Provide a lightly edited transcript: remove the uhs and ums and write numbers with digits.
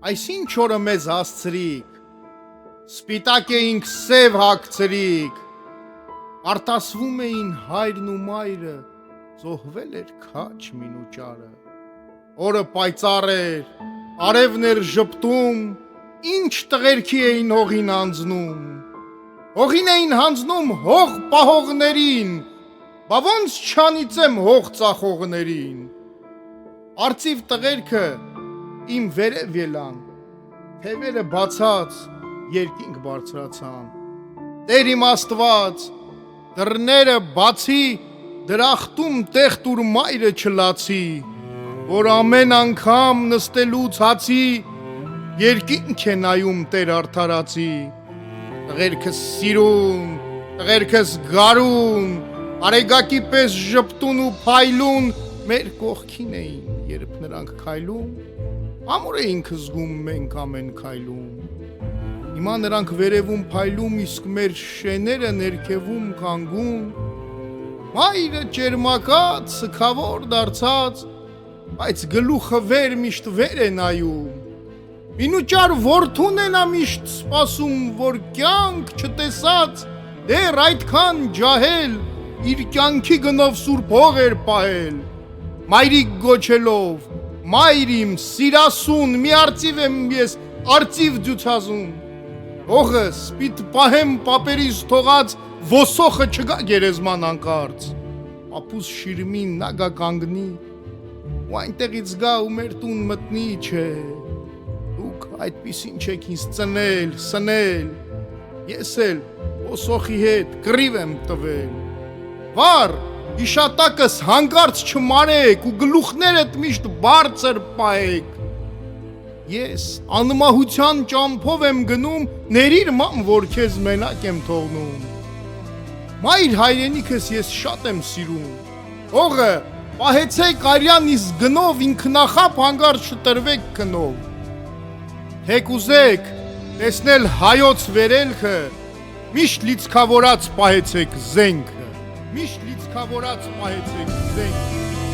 Այսինչ օրը մեզ հասցրիք, սպիտակ էինք սև հագցրիք, արտասվում էին հայրն ու մայրը, զոհվել էր քաչ մինուճարը, օրը պայծառ էր, արևն էր ժպտում, ինչ տղերքի էին հողին հանձնում, հողին էին հանձնում հող պահողներին, բա ոնց չանիծեմ հող ծախողներին, արծիվ տղերքը իմ վերև ելան, թևերը բացած երկինք բարձրացան, Տեր իմ Աստված, դռները բացի, դրախտում տեղ տուր մայրը չլացի, որ ամեն անգամ նստելուց հացի, երկինք է նայում Տեր արդարացի, տղերքս սիրուն, տղերքս գարուն, արեգակի պես ժպտուն ու փայլուն, մեր կողքին էին, երբ նրանք քայլում, ամուր էինք զգում մենք ամեն քայլում, հիմա նրանք վերևում փայլում, իսկ մեր շեները ներքևում կանգուն, մայրը ճերմակած, սքավոր դարձած, բայց գլուխը վեր միշտ վեր է նայում, մինուճար որդուն է նա միշտ սպասում, որ կյանք չտեսած, դեռ այդքան ջահել, իր կյանքի գնով սուրբ հող էր պահել, մայրիկ գոչելով, մայր իմ սիրասուն, մի արծիվ եմ ես, արծիվ ձյուցազուն, հողը սպիտ պահեմ պապերիս թողած, ոսոխը չգա գերեզման անկարծ, ապուս շիրմին նա գա կանգնի, ու այնտեղից գա ու մեր տուն մտնի, չէ, դուք այդպիսին չեք ինձ ծնել, սնել, ես էլ ոսոխի հետ կռիվ եմ տվել, վար, իշատակս հանկարծ չմարեք ու գլուխներդ միշտ բարձր պահեք, ես անմահության ճամփով եմ գնում, ներիր ման, որ քեզ մենակ եմ թողնում, մայր հայրենիքս ես շատ եմ սիրում, հողը պահեցեք արյան իսկ գնով, ինքնախապ հանգարց չտրվեք քնով, թեք ուզեք տեսնել հայոց վերելքը, միշտ լիցքավորած պահեցեք զենքը, միշտ լիցքավորած պահեցեք զենքը,